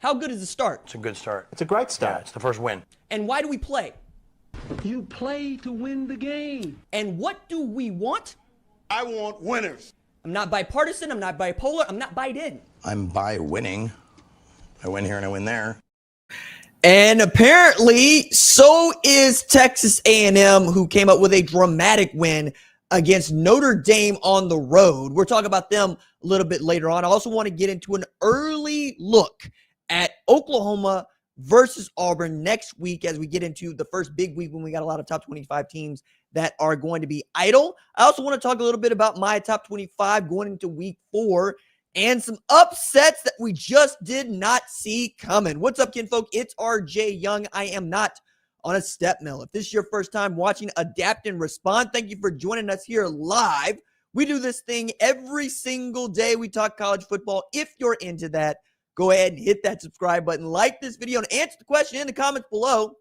How good is the start? It's a good start. It's a great start. Yeah, it's the first win. And why do we play? You play to win the game. And what do we want? I want winners. I'm not bipartisan. I'm not bipolar. I'm not Biden. I'm by winning. I win here and I win there. And apparently, so is Texas A&M, who came up with a dramatic win against Notre Dame on the road. We'll talk about them a little bit later on. I also want to get into an early look at Oklahoma versus Auburn next week as we get into the first big week when we got a lot of top 25 teams that are going to be idle. I also want to talk a little bit about my top 25 going into week 4 and some upsets that we just did not see coming. What's up, kinfolk? It's RJ Young. I am not on a step mill. If this is your first time watching Adapt and Respond, thank you for joining us here live. We do this thing every single day. We talk college football. If you're into that, go ahead and hit that subscribe button, like this video, and answer the question in the comments below.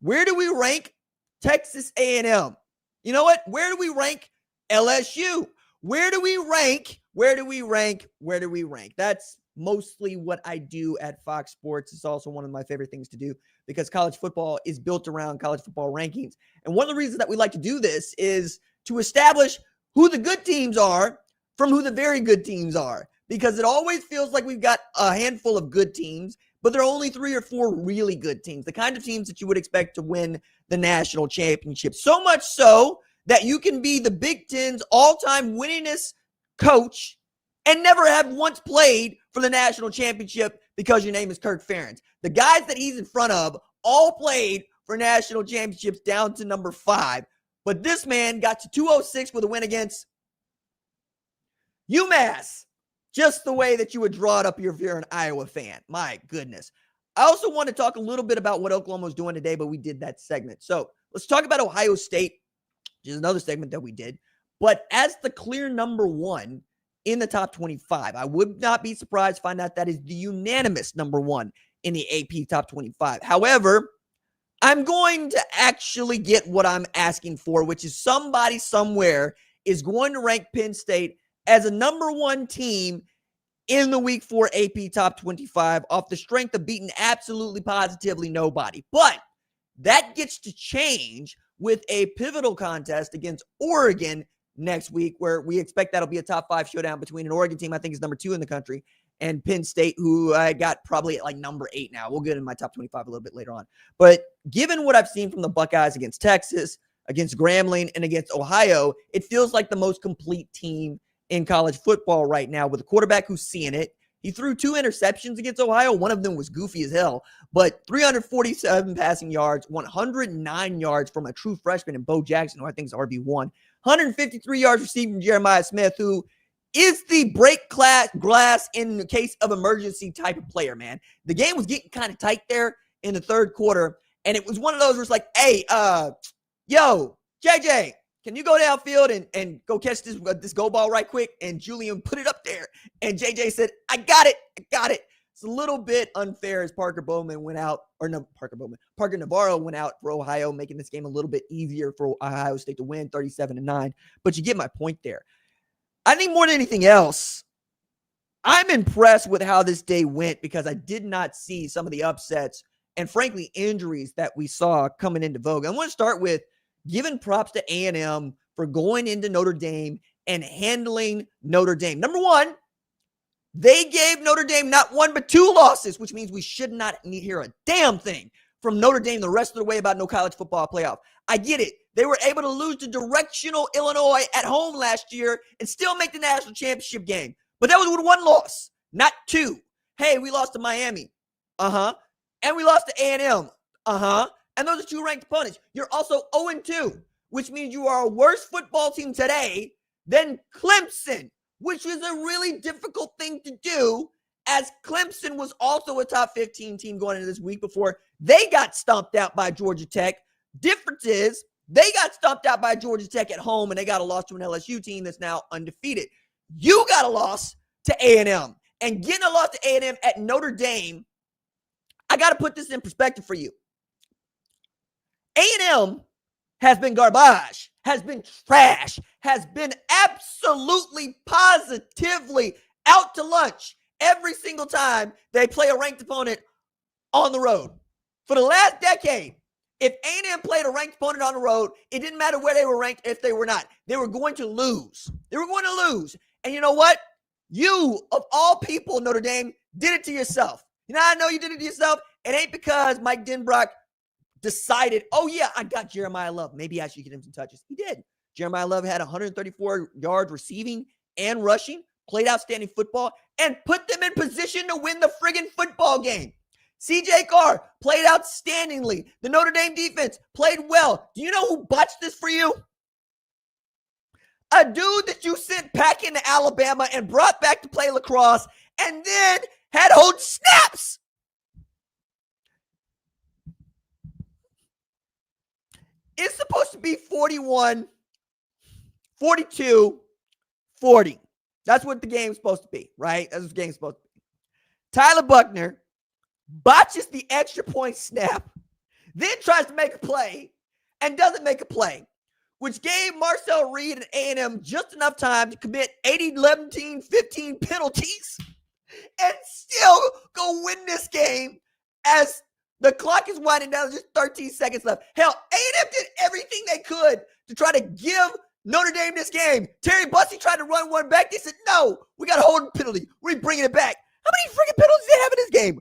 Where do we rank Texas A&M? You know what? Where do we rank LSU? Where do we rank? Where do we rank? Where do we rank? That's mostly what I do at Fox Sports. It's also one of my favorite things to do because college football is built around college football rankings. And one of the reasons that we like to do this is to establish who the good teams are from who the very good teams are. Because it always feels like we've got a handful of good teams, but there are only 3 or 4 really good teams, the kind of teams that you would expect to win the national championship. So much so that you can be the Big Ten's all-time winningest coach and never have once played for the national championship because your name is Kirk Ferentz. The guys that he's in front of all played for national championships down to number 5, but this man got to 206 with a win against UMass. Just the way that you would draw it up if you're an Iowa fan. My goodness. I also want to talk a little bit about what Oklahoma's doing today, but we did that segment. So let's talk about Ohio State, which is another segment that we did. But as the clear number 1 in the top 25, I would not be surprised to find out that is the unanimous number 1 in the AP top 25. However, I'm going to actually get what I'm asking for, which is somebody somewhere is going to rank Penn State as a number 1 team in the week 4 AP top 25 off the strength of beating absolutely positively nobody. But that gets to change with a pivotal contest against Oregon next week, where we expect that'll be a top 5 showdown between an Oregon team I think is number 2 in the country and Penn State, who I got probably at like number 8 now. We'll get in my top 25 a little bit later on. But given what I've seen from the Buckeyes against Texas, against Grambling, and against Ohio, it feels like the most complete team in college football right now with a quarterback who's seeing it. He threw 2 interceptions against Ohio. One of them was goofy as hell, but 347 passing yards, 109 yards from a true freshman in Bo Jackson, who I think is RB1, 153 yards receiving from Jeremiah Smith, who is the break glass in the case of emergency type of player, man. The game was getting kind of tight there in the third quarter, and it was one of those where it's like, hey, yo, JJ, can you go downfield and go catch this go ball right quick? And Julian put it up there. And JJ said, I got it. It's a little bit unfair as Parker Navarro went out for Ohio, making this game a little bit easier for Ohio State to win 37-9. But you get my point there. I think more than anything else, I'm impressed with how this day went because I did not see some of the upsets and frankly injuries that we saw coming into vogue. I want to start with giving props to A&M for going into Notre Dame and handling Notre Dame. Number 1, they gave Notre Dame not 1 but 2 losses, which means we should not hear a damn thing from Notre Dame the rest of the way about no college football playoff. I get it. They were able to lose to directional Illinois at home last year and still make the national championship game. But that was with 1 loss, not 2. Hey, we lost to Miami. And we lost to A&M. And those are 2 ranked opponents. You're also 0-2, which means you are a worse football team today than Clemson, which is a really difficult thing to do, as Clemson was also a top 15 team going into this week before they got stomped out by Georgia Tech. Difference is they got stomped out by Georgia Tech at home, and they got a loss to an LSU team that's now undefeated. You got a loss to A&M. And getting a loss to A&M at Notre Dame, I got to put this in perspective for you. A&M has been garbage, has been trash, has been absolutely, positively out to lunch every single time they play a ranked opponent on the road. For the last decade, if A&M played a ranked opponent on the road, it didn't matter where they were ranked if they were not. They were going to lose. They were going to lose. And you know what? You, of all people, Notre Dame, did it to yourself. You know how I know you did it to yourself? It ain't because Mike Denbrock decided, oh, yeah, I got Jeremiah Love. Maybe I should get him some touches. He did. Jeremiah Love had 134 yards receiving and rushing, played outstanding football, and put them in position to win the friggin' football game. C.J. Carr played outstandingly. The Notre Dame defense played well. Do you know who botched this for you? A dude that you sent back into Alabama and brought back to play lacrosse and then had hold snaps. It's supposed to be 41, 42, 40. That's what the game's supposed to be, right? That's what the game's supposed to be. Tyler Buckner botches the extra point snap, then tries to make a play and doesn't make a play, which gave Marcel Reed and A&M just enough time to commit 80, 11, 15 penalties and still go win this game as the clock is winding down. Just 13 seconds left. Hell, A&M did everything they could to try to give Notre Dame this game. Terry Bussey tried to run one back. They said, no, we got a holding penalty. We're bringing it back. How many freaking penalties did they have in this game?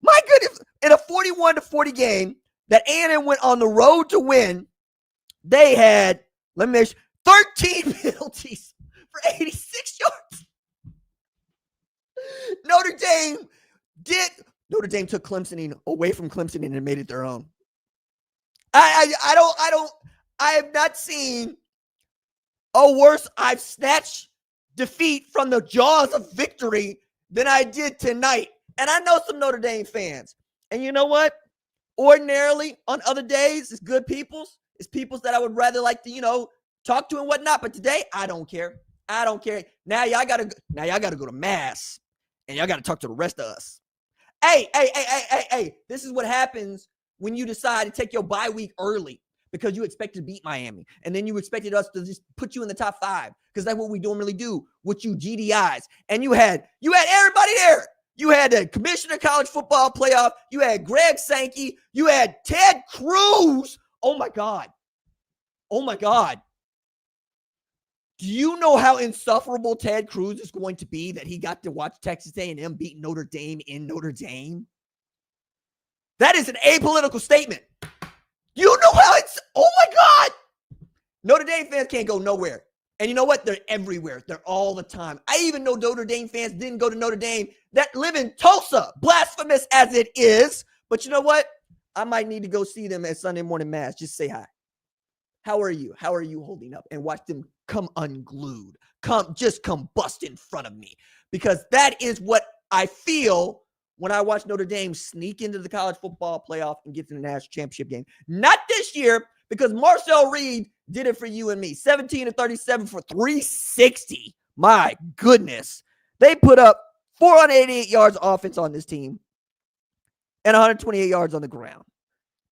My goodness, in a 41-40 game that A&M went on the road to win, they had, let me make sure, 13 penalties for 86 yards. Notre Dame took Clemson away from Clemson and made it their own. I have not seen a worse I've snatched defeat from the jaws of victory than I did tonight. And I know some Notre Dame fans. And you know what? Ordinarily, on other days, it's good peoples. It's peoples that I would rather like to, talk to and whatnot. But today, I don't care. I don't care. Now y'all gotta go to mass. And y'all gotta talk to the rest of us. Hey. This is what happens when you decide to take your bye week early because you expect to beat Miami. And then you expected us to just put you in the top 5 because that's what we normally do with you GDIs. And you had everybody there. You had the Commissioner of College Football Playoff. You had Greg Sankey. You had Ted Cruz. Oh, my God. Do you know how insufferable Ted Cruz is going to be that he got to watch Texas A&M beat Notre Dame in Notre Dame? That is an apolitical statement. You know how it's, oh, my God. Notre Dame fans can't go nowhere. And you know what? They're everywhere. They're all the time. I even know Notre Dame fans didn't go to Notre Dame that live in Tulsa, blasphemous as it is. But you know what? I might need to go see them at Sunday morning mass. Just say hi. How are you? How are you holding up? And watch them come unglued. Come bust in front of me. Because that is what I feel when I watch Notre Dame sneak into the college football playoff and get to the national championship game. Not this year, because Marcel Reed did it for you and me. 17-37 for 360. My goodness. They put up 488 yards offense on this team and 128 yards on the ground.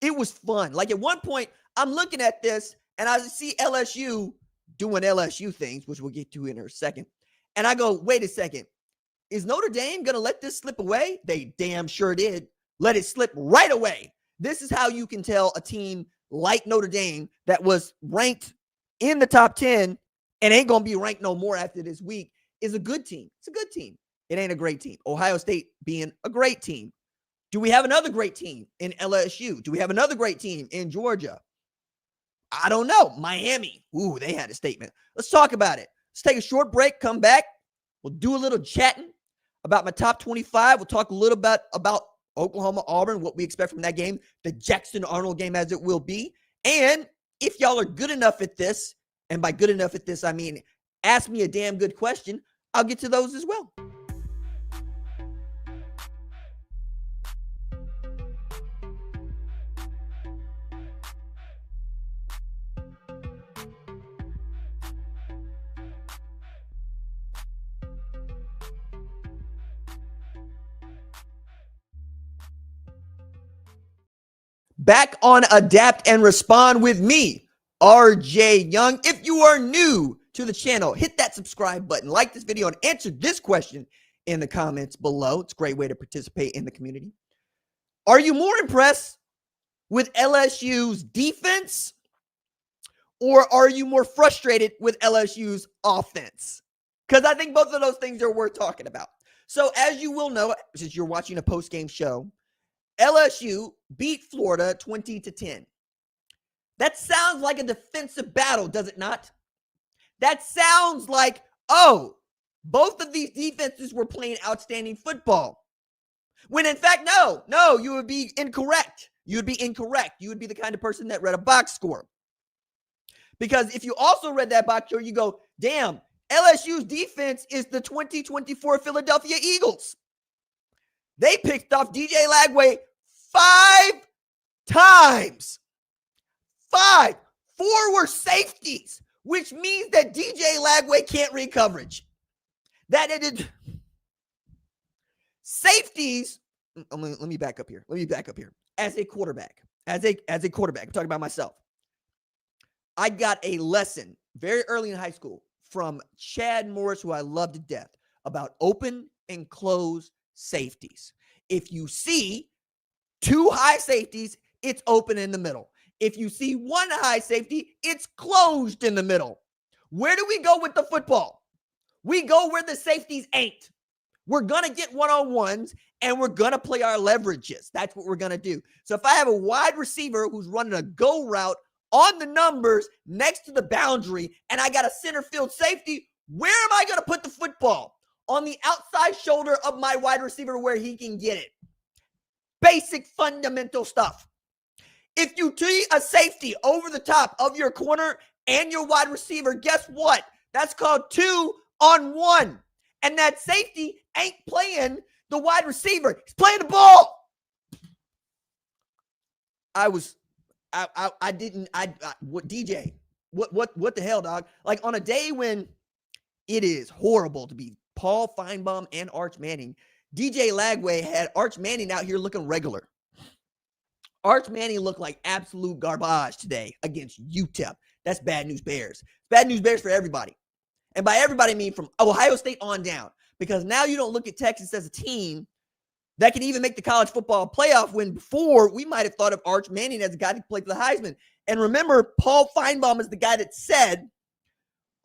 It was fun. Like at one point, I'm looking at this and I see LSU doing LSU things, which we'll get to in a second. And I go, wait a second. Is Notre Dame going to let this slip away? They damn sure did. Let it slip right away. This is how you can tell a team like Notre Dame that was ranked in the top 10 and ain't going to be ranked no more after this week is a good team. It's a good team. It ain't a great team. Ohio State being a great team. Do we have another great team in LSU? Do we have another great team in Georgia? I don't know. Miami. Ooh, they had a statement. Let's talk about it. Let's take a short break, come back. We'll do a little chatting about my top 25. We'll talk a little bit about Oklahoma, Auburn, what we expect from that game, the Jackson Arnold game as it will be. And if y'all are good enough at this, and by good enough at this, I mean, ask me a damn good question, I'll get to those as well. Back on Adapt and Respond with me, RJ Young. If you are new to the channel, hit that subscribe button, like this video, and answer this question in the comments below. It's a great way to participate in the community. Are you more impressed with LSU's defense, or are you more frustrated with LSU's offense? Because I think both of those things are worth talking about. So as you will know, since you're watching a post-game show, LSU beat Florida 20-10. That sounds like a defensive battle, does it not? That sounds like, oh, both of these defenses were playing outstanding football. When in fact, no, you would be incorrect. You would be incorrect. You would be the kind of person that read a box score. Because if you also read that box score, you go, damn, LSU's defense is the 2024 Philadelphia Eagles. They picked off DJ Lagway 5 times. 5. 4 were safeties, which means that DJ Lagway can't read coverage. That it is safeties. Let me back up here. As a quarterback, I'm talking about myself. I got a lesson very early in high school from Chad Morris, who I love to death, about open and close safeties. If you see 2 high safeties, it's open in the middle. If you see 1 high safety, it's closed in the middle. Where do we go with the football? We go where the safeties ain't. We're going to get one-on-ones, and we're going to play our leverages. That's what we're going to do. So if I have a wide receiver who's running a go route on the numbers next to the boundary, and I got a center field safety, where am I going to put the football? On the outside shoulder of my wide receiver where he can get it. Basic fundamental stuff. If you see a safety over the top of your corner and your wide receiver, guess what? That's called 2-on-1. And that safety ain't playing the wide receiver. He's playing the ball. DJ, what the hell, dog? Like on a day when it is horrible to be Paul Feinbaum and Arch Manning, DJ Lagway had Arch Manning out here looking regular. Arch Manning looked like absolute garbage today against UTEP. That's bad news Bears. Bad news Bears for everybody. And by everybody, I mean from Ohio State on down. Because now you don't look at Texas as a team that can even make the college football playoff, when before we might have thought of Arch Manning as a guy that played for the Heisman. And remember, Paul Feinbaum is the guy that said,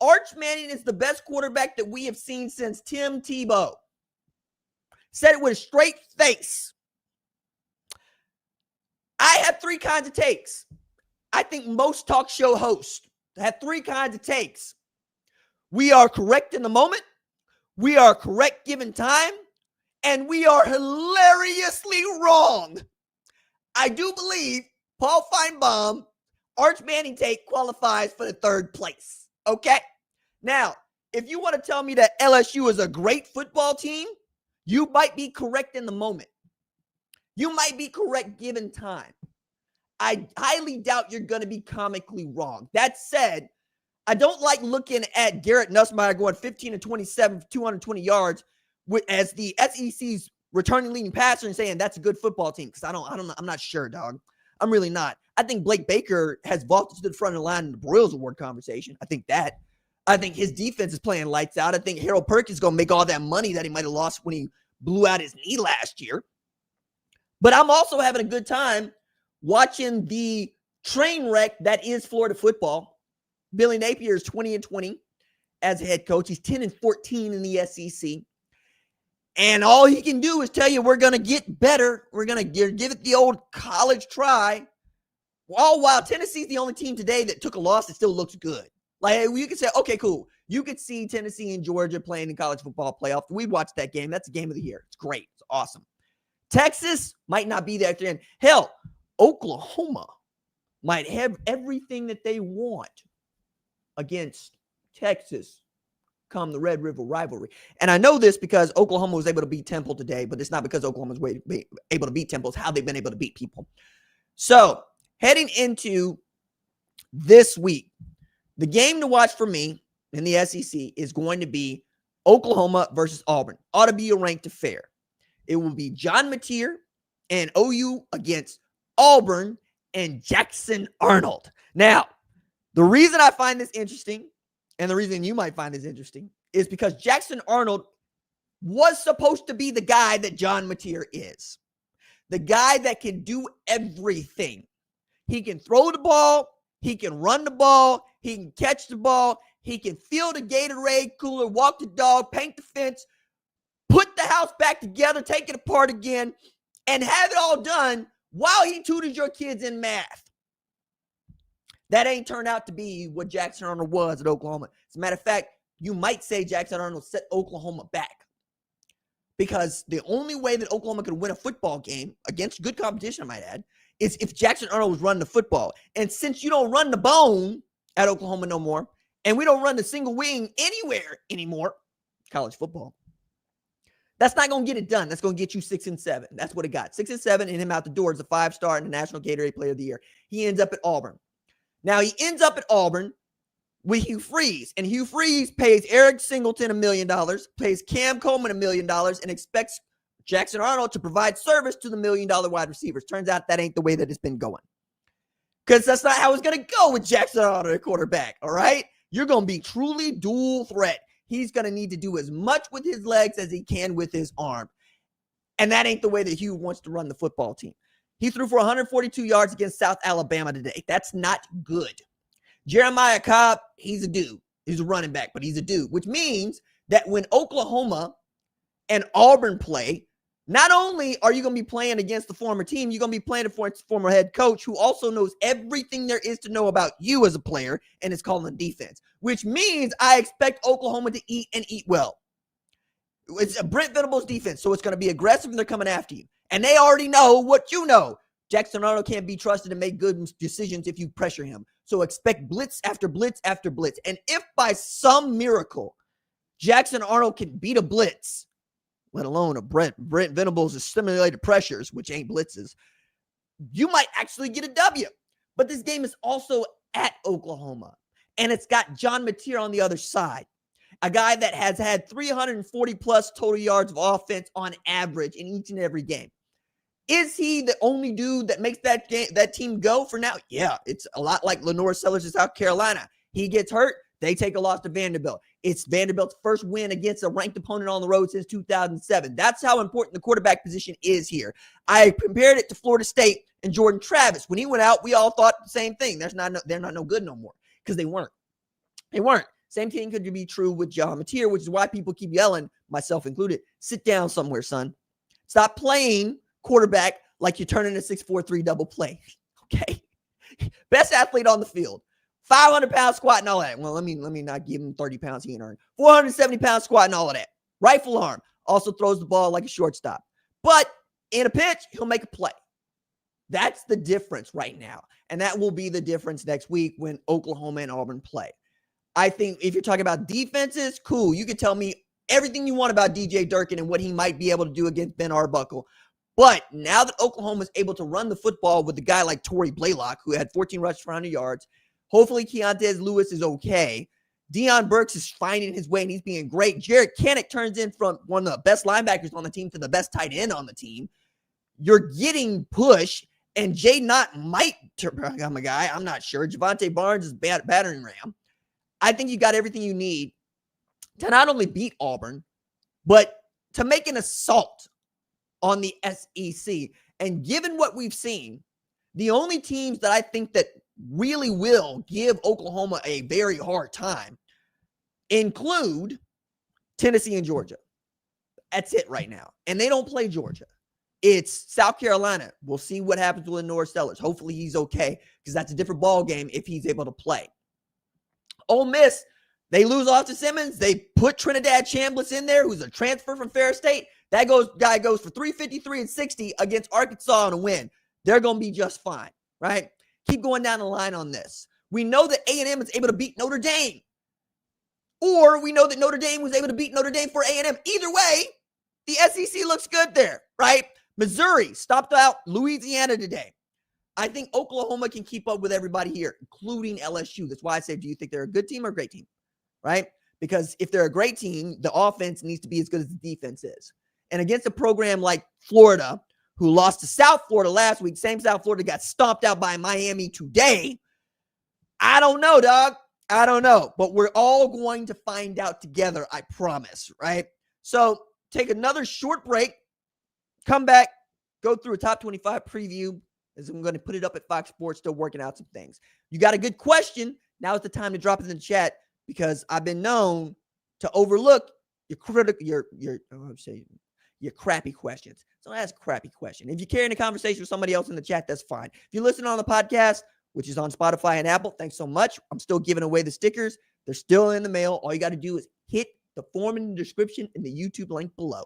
Arch Manning is the best quarterback that we have seen since Tim Tebow. Said it with a straight face. I have 3 kinds of takes. I think most talk show hosts have 3 kinds of takes. We are correct in the moment. We are correct given time. And we are hilariously wrong. I do believe Paul Feinbaum, Arch Manning take qualifies for the 3rd place. Okay? Now, if you want to tell me that LSU is a great football team, you might be correct in the moment. You might be correct given time. I highly doubt you're going to be comically wrong. That said, I don't like looking at Garrett Nussmeier going 15-27 for 220 yards as the SEC's returning leading passer and saying that's a good football team, because I'm not sure, dog. I'm really not. I think Blake Baker has vaulted to the front of the line in the Broyles Award conversation. I think his defense is playing lights out. I think Harold Perkins is going to make all that money that he might have lost when he blew out his knee last year. But I'm also having a good time watching the train wreck that is Florida football. Billy Napier is 20-20 as a head coach. He's 10-14 in the SEC. And all he can do is tell you we're going to get better. We're going to give it the old college try. All while Tennessee's the only team today that took a loss that still looks good. Like, you could say, okay, cool. You could see Tennessee and Georgia playing in college football playoff. We watched that game. That's the game of the year. It's great. It's awesome. Texas might not be there at the end. Hell, Oklahoma might have everything that they want against Texas come the Red River rivalry. And I know this because Oklahoma was able to beat Temple today, but it's not because Oklahoma was able to beat Temple. It's how they've been able to beat people. So heading into this week, the game to watch for me in the SEC is going to be Oklahoma versus Auburn. Ought to be a ranked affair. It will be John Mateer and OU against Auburn and Jackson Arnold. Now, the reason I find this interesting, and the reason you might find this interesting, is because Jackson Arnold was supposed to be the guy that John Mateer is. The guy that can do everything. He can throw the ball. He can run the ball. He can catch the ball. He can fill the Gatorade cooler, walk the dog, paint the fence, put the house back together, take it apart again, and have it all done while he tutors your kids in math. That ain't turned out to be what Jackson Arnold was at Oklahoma. As a matter of fact, you might say Jackson Arnold set Oklahoma back. Because the only way that Oklahoma could win a football game against good competition, I might add, is if Jackson Arnold was running the football. And since you don't run the bone at Oklahoma no more, and we don't run the single wing anywhere anymore, college football, that's not going to get it done. That's going to get you 6-7. That's what it got. 6-7 and him out the door as a 5-star and the National Gatorade Player of the Year. He ends up at Auburn. Now, he ends up at Auburn with Hugh Freeze. And Hugh Freeze pays Eric Singleton $1 million, pays Cam Coleman $1 million, and expects Jackson Arnold to provide service to the $1 million wide receivers. Turns out that ain't the way that it's been going. Because that's not how it's going to go with Jackson Arnold at quarterback, all right? You're going to be truly dual threat. He's going to need to do as much with his legs as he can with his arm. And that ain't the way that Hugh wants to run the football team. He threw for 142 yards against South Alabama today. That's not good. Jeremiah Cobb, he's a dude. He's a running back, but he's a dude, which means that when Oklahoma and Auburn play, not only are you going to be playing against the former team, you're going to be playing for former head coach who also knows everything there is to know about you as a player, and is calling defense, which means I expect Oklahoma to eat and eat well. It's a Brent Venables defense, so it's going to be aggressive and they're coming after you. And they already know what you know. Jackson Arnold can't be trusted to make good decisions if you pressure him. So expect blitz after blitz after blitz. And if by some miracle Jackson Arnold can beat a blitz, let alone a Brent Venables' stimulated pressures, which ain't blitzes, you might actually get a W. But this game is also at Oklahoma. And it's got John Mateer on the other side. A guy that has had 340-plus total yards of offense on average in each and every game. Is he the only dude that makes that team go for now? Yeah, it's a lot like Lenore Sellers in South Carolina. He gets hurt, they take a loss to Vanderbilt. It's Vanderbilt's first win against a ranked opponent on the road since 2007. That's how important the quarterback position is here. I compared it to Florida State and Jordan Travis. When he went out, we all thought the same thing. They're not no good no more because they weren't. They weren't. Same thing could be true with John Mateer, which is why people keep yelling, myself included, sit down somewhere, son. Stop playing quarterback like you're turning a 6-4-3 double play. Okay. Best athlete on the field. 500-pound squat and all that. Well, let me not give him 30 pounds he ain't earned. 470-pound squat and all of that. Rifle arm. Also throws the ball like a shortstop. But in a pitch, he'll make a play. That's the difference right now. And that will be the difference next week when Oklahoma and Auburn play. I think if you're talking about defenses, cool. You can tell me everything you want about DJ Durkin and what he might be able to do against Ben Arbuckle. But now that Oklahoma is able to run the football with a guy like Torrey Blaylock, who had 14 rushes for 100 yards, hopefully Keontez Lewis is okay. Deion Burks is finding his way, and he's being great. Jared Kinnick turns in from one of the best linebackers on the team to the best tight end on the team. You're getting push, and Jay Knott might become a guy. I'm not sure. Javante Barnes is battering ram. I think you got everything you need to not only beat Auburn, but to make an assault on the SEC. And given what we've seen, the only teams that I think that really will give Oklahoma a very hard time include Tennessee and Georgia. That's it right now. And they don't play Georgia. It's South Carolina. We'll see what happens with Lenore Sellers. Hopefully he's okay, because that's a different ball game if he's able to play. Ole Miss, they lose off to Simmons. They put Trinidad Chambliss in there, who's a transfer from Ferris State. That guy goes for 353 and 60 against Arkansas on a win. They're going to be just fine, right? Keep going down the line on this. We know that A&M is able to beat Notre Dame. Or we know that Notre Dame was able to beat Notre Dame for A&M. Either way, the SEC looks good there, right? Missouri stopped out Louisiana today. I think Oklahoma can keep up with everybody here, including LSU. That's why I say, do you think they're a good team or a great team, right? Because if they're a great team, the offense needs to be as good as the defense is. And against a program like Florida, who lost to South Florida last week, same South Florida got stomped out by Miami today. I don't know, dog. I don't know. But we're all going to find out together, I promise, right? So take another short break, come back, go through a top 25 preview, as I'm going to put it up at Fox Sports, still working out some things. You got a good question? Now is the time to drop it in the chat, because I've been known to overlook your crappy questions. So ask a crappy question. If you're carrying a conversation with somebody else in the chat, that's fine. If you're listening on the podcast, which is on Spotify and Apple, thanks so much. I'm still giving away the stickers. They're still in the mail. All you got to do is hit the form in the description and the YouTube link below.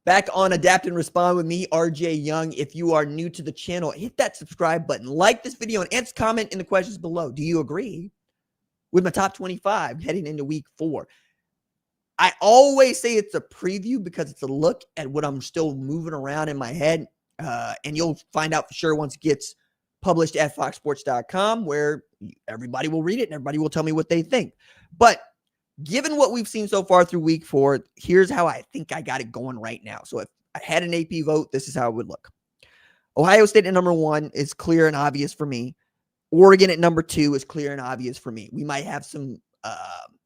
Back on Adapt and Respond with me, RJ Young. If you are new to the channel, hit that subscribe button, like this video, and answer comment in the questions below. Do you agree with my top 25 heading into week 4? I always say it's a preview because it's a look at what I'm still moving around in my head. And you'll find out for sure once it gets published at foxsports.com, where everybody will read it and everybody will tell me what they think. But given what we've seen so far through week 4, here's how I think I got it going right now. So if I had an AP vote, this is how it would look. Ohio State at number 1 is clear and obvious for me. Oregon at number 2 is clear and obvious for me. We might have some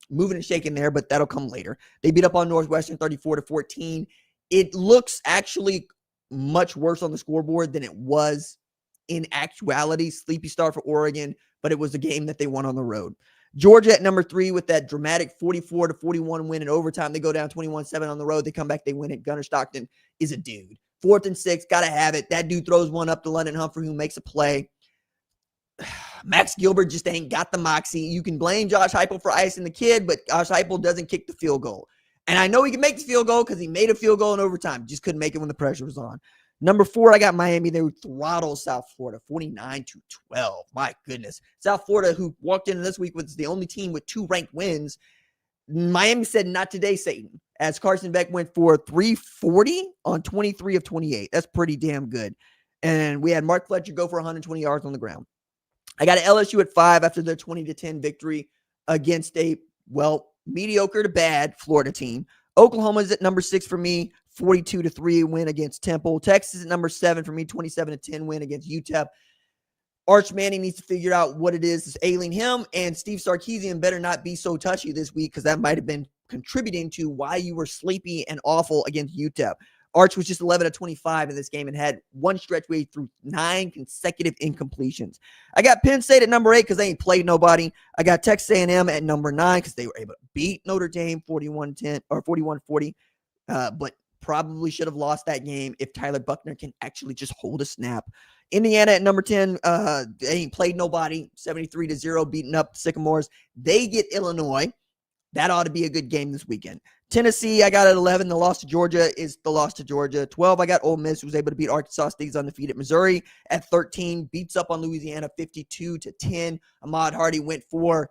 moving and shaking there, but that'll come later. They beat up on Northwestern 34-14. It looks actually much worse on the scoreboard than it was in actuality. Sleepy start for Oregon, but it was a game that they won on the road. Georgia at number 3 with that dramatic 44-41 win in overtime. They go down 21-7 on the road. They come back, they win it. Gunnar Stockton is a dude. 4th and 6, got to have it. That dude throws one up to London Humphrey, who makes a play. Max Gilbert just ain't got the moxie. You can blame Josh Heupel for icing the kid, but Josh Heupel doesn't kick the field goal. And I know he can make the field goal because he made a field goal in overtime. Just couldn't make it when the pressure was on. Number 4, I got Miami. They would throttle South Florida 49-12. My goodness. South Florida, who walked into this week, was the only team with 2 ranked wins. Miami said, not today, Satan, as Carson Beck went for 340 on 23 of 28. That's pretty damn good. And we had Mark Fletcher go for 120 yards on the ground. I got LSU at 5 after their 20-10 victory against a, mediocre to bad Florida team. Oklahoma's at number 6 for me, 42-3 win against Temple. Texas at number 7 for me, 27-10 win against UTEP. Arch Manning needs to figure out what it is that's ailing him, and Steve Sarkisian better not be so touchy this week, because that might have been contributing to why you were sleepy and awful against UTEP. Arch was just 11-25 in this game and had one stretch where he threw 9 consecutive incompletions. I got Penn State at number 8 because they ain't played nobody. I got Texas A&M at number 9 because they were able to beat Notre Dame 41-10 or 41-40, but probably should have lost that game if Tyler Buckner can actually just hold a snap. Indiana at number 10, they ain't played nobody, 73-0, beating up Sycamores. They get Illinois. That ought to be a good game this weekend. Tennessee, I got at 11. The loss to Georgia is the loss to Georgia. 12, I got Ole Miss, who was able to beat Arkansas State's undefeated Missouri. At 13, beats up on Louisiana 52-10. Ahmad Hardy went for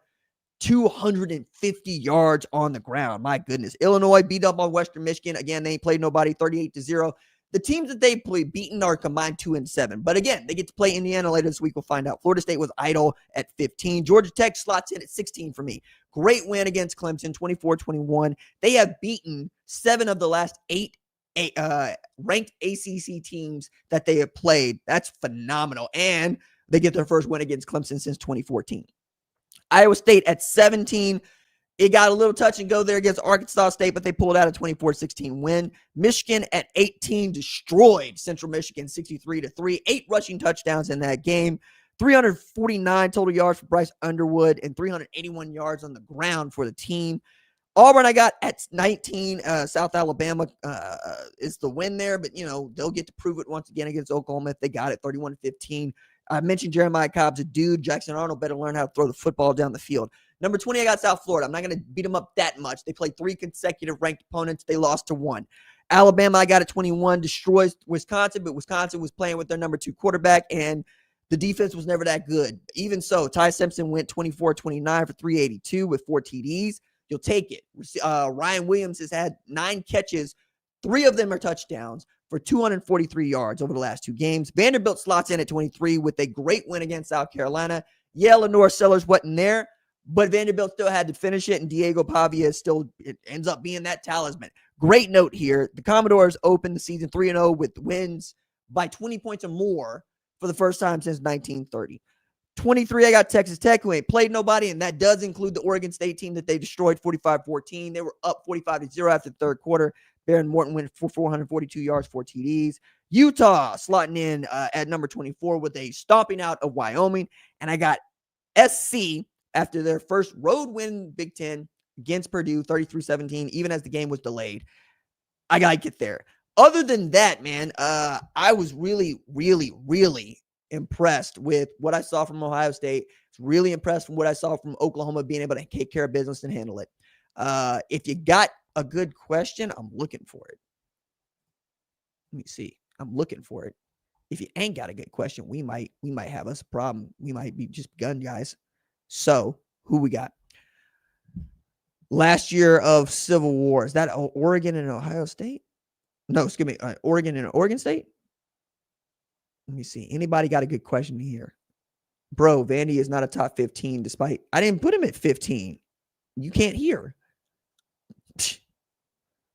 250 yards on the ground. My goodness. Illinois beat up on Western Michigan. Again, they ain't played nobody, 38-0. The teams that they beaten are combined 2-7. But again, they get to play Indiana later this week. We'll find out. Florida State was idle at 15. Georgia Tech slots in at 16 for me. Great win against Clemson, 24-21. They have beaten 7 of the last 8 ranked ACC teams that they have played. That's phenomenal. And they get their first win against Clemson since 2014. Iowa State at 17. It got a little touch and go there against Arkansas State, but they pulled out a 24-16 win. Michigan at 18 destroyed Central Michigan 63-3. 8 rushing touchdowns in that game. 349 total yards for Bryce Underwood and 381 yards on the ground for the team. Auburn I got at 19. South Alabama is the win there, but, they'll get to prove it once again against Oklahoma if they got it, 31-15. I mentioned Jeremiah Cobb's a dude. Jackson Arnold better learn how to throw the football down the field. Number 20, I got South Florida. I'm not going to beat them up that much. They played 3 consecutive ranked opponents. They lost to 1. Alabama, I got at 21, destroys Wisconsin, but Wisconsin was playing with their number 2 quarterback, and the defense was never that good. Even so, Ty Simpson went 24-29 for 382 with 4 TDs. You'll take it. Ryan Williams has had 9 catches. 3 of them are touchdowns for 243 yards over the last 2 games. Vanderbilt slots in at 23 with a great win against South Carolina. Yeah, Lenore Sellers wasn't there, but Vanderbilt still had to finish it, and Diego Pavia it ends up being that talisman. Great note here. The Commodores opened the season 3-0 with wins by 20 points or more for the first time since 1930. 23, I got Texas Tech, who ain't played nobody, and that does include the Oregon State team that they destroyed 45-14. They were up 45-0 after the third quarter. Baron Morton went for 442 yards, 4 TDs. Utah slotting in at number 24 with a stomping out of Wyoming. And I got SC after their first road win Big Ten against Purdue, 33-17, even as the game was delayed. I got to get there. Other than that, man, I was really, really, really impressed with what I saw from Ohio State. Really impressed from what I saw from Oklahoma being able to take care of business and handle it. If you got a good question, I'm looking for it. Let me see. I'm looking for it. If you ain't got a good question, we might have us a problem. We might be just begun, guys. So, who we got? Last year of Civil War. Is that Oregon and Ohio State? No, excuse me. Oregon and Oregon State? Let me see. Anybody got a good question here? Bro, Vandy is not a top 15 despite I didn't put him at 15. You can't hear.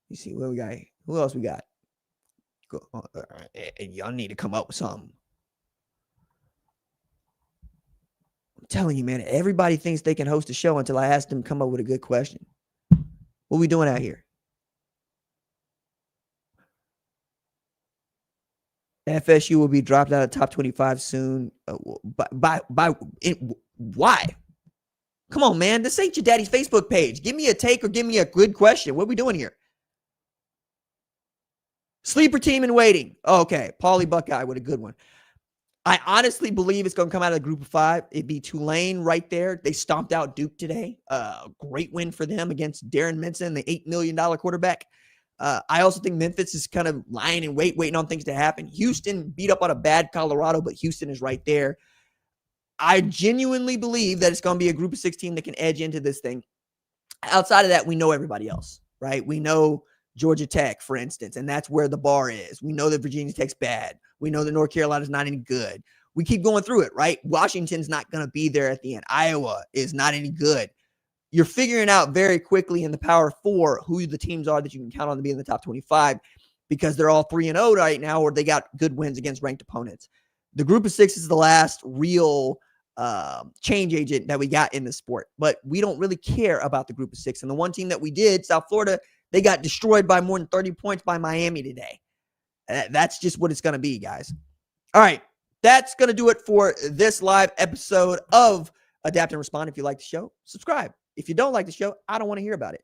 You see what we got? Who else we got? Y'all need to come up with something. I'm telling you, man, everybody thinks they can host a show until I ask them to come up with a good question. What we doing out here? FSU will be dropped out of top 25 soon. Why? Come on, man. This ain't your daddy's Facebook page. Give me a take or give me a good question. What are we doing here? Sleeper team in waiting. Oh, okay. Paulie Buckeye with a good one. I honestly believe it's going to come out of the group of 5. It'd be Tulane right there. They stomped out Duke today. Great win for them against Darren Minson, the $8 million quarterback. I also think Memphis is kind of lying in wait, waiting on things to happen. Houston beat up on a bad Colorado, but Houston is right there. I genuinely believe that it's going to be a group of 6 team that can edge into this thing. Outside of that, we know everybody else, right? We know Georgia Tech, for instance, and that's where the bar is. We know that Virginia Tech's bad. We know that North Carolina's not any good. We keep going through it, right? Washington's not going to be there at the end. Iowa is not any good. You're figuring out very quickly in the Power 4 who the teams are that you can count on to be in the top 25 because they're all 3-0 right now, or they got good wins against ranked opponents. The group of 6 is the last real change agent that we got in the sport, but we don't really care about the group of 6. And the one team that we did, South Florida, they got destroyed by more than 30 points by Miami today. That's just what it's going to be, guys. All right. That's going to do it for this live episode of Adapt and Respond. If you like the show, subscribe. If you don't like the show, I don't want to hear about it.